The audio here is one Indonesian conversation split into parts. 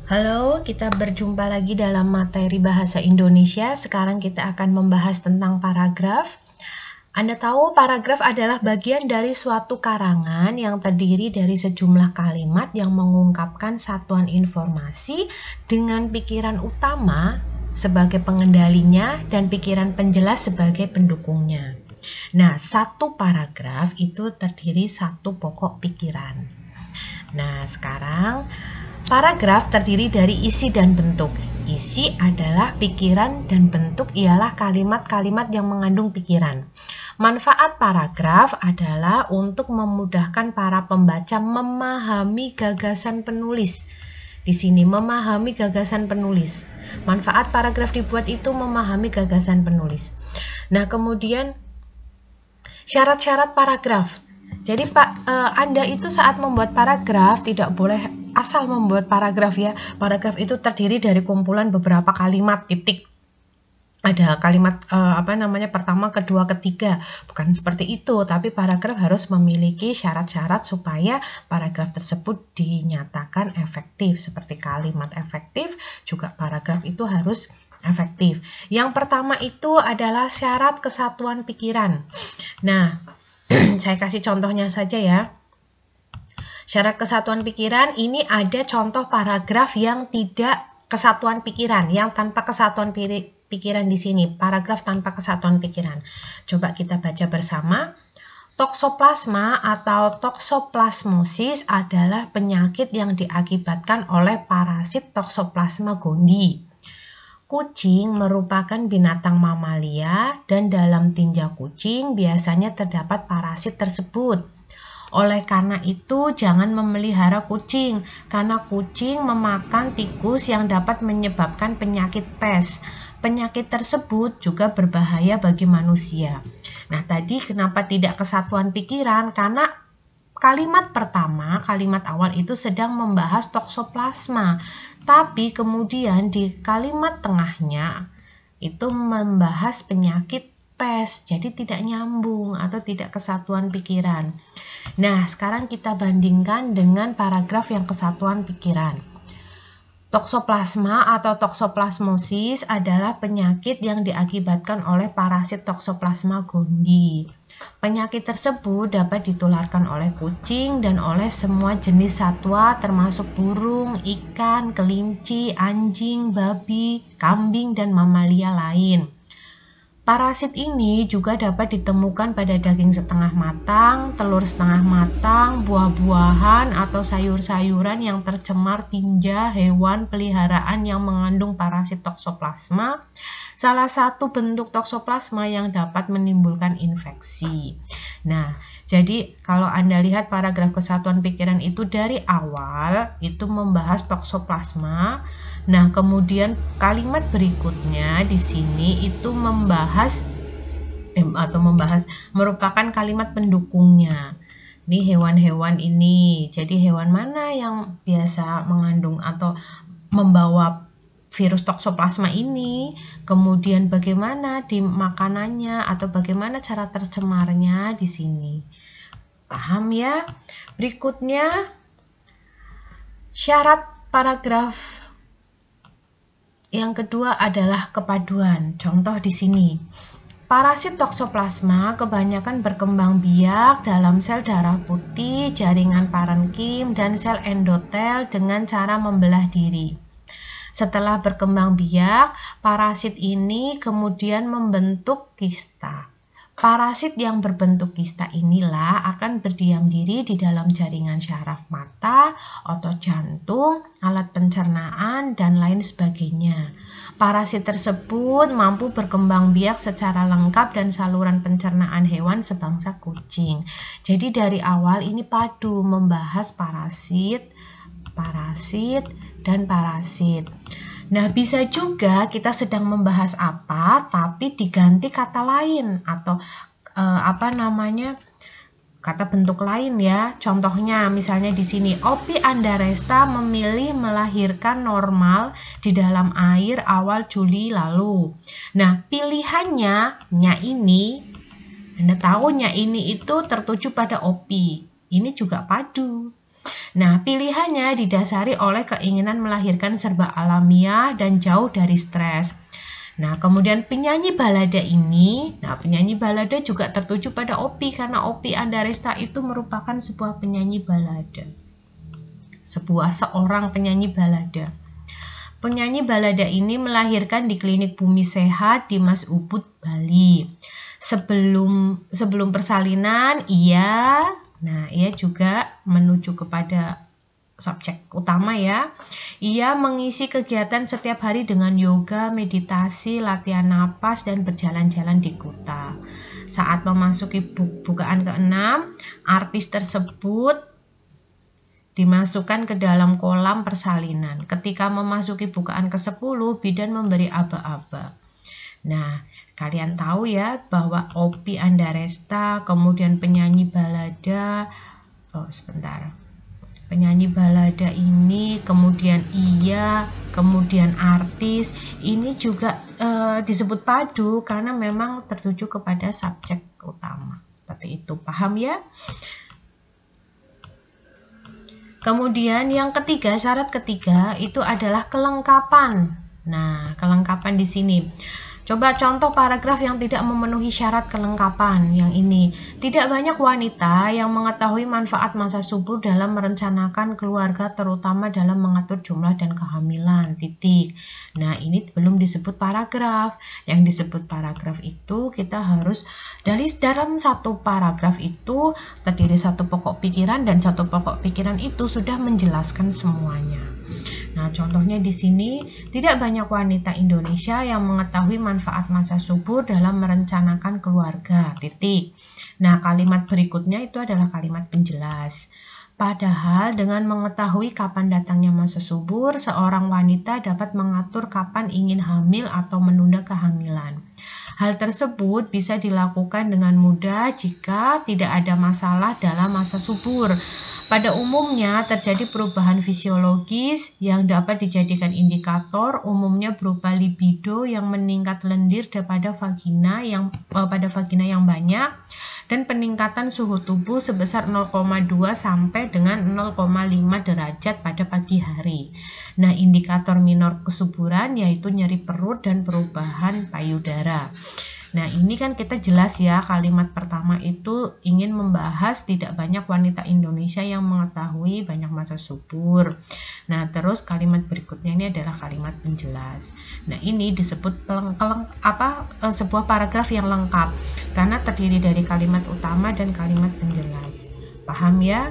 Halo, kita berjumpa lagi dalam materi bahasa Indonesia. Sekarang kita akan membahas tentang paragraf. Anda tahu paragraf adalah bagian dari suatu karangan yang terdiri dari sejumlah kalimat yang mengungkapkan satuan informasi dengan pikiran utama sebagai pengendalinya dan pikiran penjelas sebagai pendukungnya. Nah, satu paragraf itu terdiri satu pokok pikiran. Nah, sekarang paragraf terdiri dari isi dan bentuk. Isi adalah pikiran dan bentuk ialah kalimat-kalimat yang mengandung pikiran. Manfaat paragraf adalah untuk memudahkan para pembaca memahami gagasan penulis. Di sini memahami gagasan penulis. Manfaat paragraf dibuat itu memahami gagasan penulis. Nah, kemudian syarat-syarat paragraf. Jadi Anda itu saat membuat paragraf tidak boleh asal membuat paragraf ya. Paragraf itu terdiri dari kumpulan beberapa kalimat, titik. Ada kalimat pertama, kedua, ketiga. Bukan seperti itu, tapi paragraf harus memiliki syarat-syarat supaya paragraf tersebut dinyatakan efektif. Seperti kalimat efektif, juga paragraf itu harus efektif. Yang pertama itu adalah syarat kesatuan pikiran. Nah, saya kasih contohnya saja ya. Syarat kesatuan pikiran ini ada contoh paragraf yang tidak kesatuan pikiran, yang tanpa kesatuan pikiran di sini, paragraf tanpa kesatuan pikiran. Coba kita baca bersama. Toksoplasma atau toksoplasmosis adalah penyakit yang diakibatkan oleh parasit Toksoplasma gondii. Kucing merupakan binatang mamalia dan dalam tinja kucing biasanya terdapat parasit tersebut. Oleh karena itu, jangan memelihara kucing, karena kucing memakan tikus yang dapat menyebabkan penyakit pes. Penyakit tersebut juga berbahaya bagi manusia. Nah, tadi kenapa tidak kesatuan pikiran? Karena kalimat pertama, kalimat awal itu sedang membahas toksoplasma. Tapi kemudian di kalimat tengahnya itu membahas penyakit pes. Jadi tidak nyambung atau tidak kesatuan pikiran. Nah, sekarang kita bandingkan dengan paragraf yang kesatuan pikiran. Toksoplasma atau toksoplasmosis adalah penyakit yang diakibatkan oleh parasit Toksoplasma gondii. Penyakit tersebut dapat ditularkan oleh kucing dan oleh semua jenis satwa termasuk burung, ikan, kelinci, anjing, babi, kambing, dan mamalia lain. Parasit ini juga dapat ditemukan pada daging setengah matang, telur setengah matang, buah-buahan atau sayur-sayuran yang tercemar tinja hewan peliharaan yang mengandung parasit toksoplasma, salah satu bentuk toksoplasma yang dapat menimbulkan infeksi. Nah, jadi kalau Anda lihat paragraf kesatuan pikiran itu dari awal itu membahas toksoplasma. Nah, kemudian kalimat berikutnya di sini itu membahas merupakan kalimat pendukungnya. Ini hewan-hewan ini. Jadi hewan mana yang biasa mengandung atau membawa virus toksoplasma ini? Kemudian bagaimana di makanannya atau bagaimana cara tercemarnya di sini? Paham ya? Berikutnya syarat paragraf yang kedua adalah kepaduan. Contoh di sini. Parasit toksoplasma kebanyakan berkembang biak dalam sel darah putih, jaringan parenkim, dan sel endotel dengan cara membelah diri. Setelah berkembang biak, parasit ini kemudian membentuk kista. Parasit yang berbentuk kista inilah akan berdiam diri di dalam jaringan syaraf mata, otot jantung, alat pencernaan, dan lain sebagainya. Parasit tersebut mampu berkembang biak secara lengkap dan saluran pencernaan hewan sebangsa kucing. Jadi dari awal ini padu membahas parasit, dan parasit. Nah, bisa juga kita sedang membahas apa, tapi diganti kata lain atau kata bentuk lain ya. Contohnya misalnya di sini, Opi Andaresta memilih melahirkan normal di dalam air awal Juli lalu. Nah, pilihannya nya ini, Anda tahu nya ini itu tertuju pada Opi. Ini juga padu. Nah, pilihannya didasari oleh keinginan melahirkan serba alamiah dan jauh dari stres. Nah, kemudian penyanyi balada ini, penyanyi balada juga tertuju pada Oppie karena Oppie Andaresta itu merupakan sebuah penyanyi balada. Seorang penyanyi balada. Penyanyi balada ini melahirkan di Klinik Bumi Sehat di Mas Ubud, Bali. Sebelum persalinan, ia juga menuju kepada subjek utama ya. Ia mengisi kegiatan setiap hari dengan yoga, meditasi, latihan napas, dan berjalan-jalan di kota. Saat memasuki bukaan ke-6, artis tersebut dimasukkan ke dalam kolam persalinan. Ketika memasuki bukaan ke-10, bidan memberi aba-aba. Nah, kalian tahu ya bahwa Oppie Andaresta, kemudian penyanyi balada, penyanyi balada ini, kemudian ia, kemudian artis, ini juga disebut padu karena memang tertuju kepada subjek utama. Seperti itu, paham ya? Kemudian yang ketiga, syarat ketiga itu adalah kelengkapan. Nah, kelengkapan di sini. Coba contoh paragraf yang tidak memenuhi syarat kelengkapan yang ini. Tidak banyak wanita yang mengetahui manfaat masa subur dalam merencanakan keluarga, terutama dalam mengatur jumlah dan kehamilan. Titik. Nah, ini belum disebut paragraf. Yang disebut paragraf itu kita harus dalam satu paragraf itu terdiri satu pokok pikiran dan satu pokok pikiran itu sudah menjelaskan semuanya. Nah, contohnya di sini, tidak banyak wanita Indonesia yang mengetahui manfaat masa subur dalam merencanakan keluarga. Titik. Nah, kalimat berikutnya itu adalah kalimat penjelas. Padahal dengan mengetahui kapan datangnya masa subur, seorang wanita dapat mengatur kapan ingin hamil atau menunda kehamilan. Hal tersebut bisa dilakukan dengan mudah jika tidak ada masalah dalam masa subur. Pada umumnya terjadi perubahan fisiologis yang dapat dijadikan indikator, umumnya berupa libido yang meningkat lendir pada vagina yang banyak dan peningkatan suhu tubuh sebesar 0,2 sampai dengan 0,5 derajat pada pagi hari. Nah, indikator minor kesuburan yaitu nyeri perut dan perubahan payudara. Nah, ini kan kita jelas ya, kalimat pertama itu ingin membahas tidak banyak wanita Indonesia yang mengetahui banyak masa subur. Nah, terus kalimat berikutnya ini adalah kalimat penjelas. Nah, ini disebut sebuah paragraf yang lengkap karena terdiri dari kalimat utama dan kalimat penjelas. Paham ya?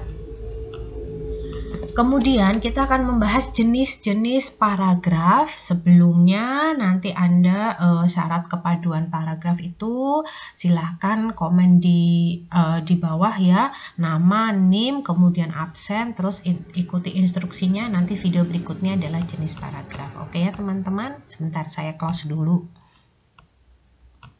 Kemudian kita akan membahas jenis-jenis paragraf. Sebelumnya nanti Anda syarat kepaduan paragraf itu silahkan komen di bawah ya, nama, NIM, kemudian absen, terus ikuti instruksinya. Nanti video berikutnya adalah jenis paragraf. Oke ya teman-teman, sebentar saya close dulu.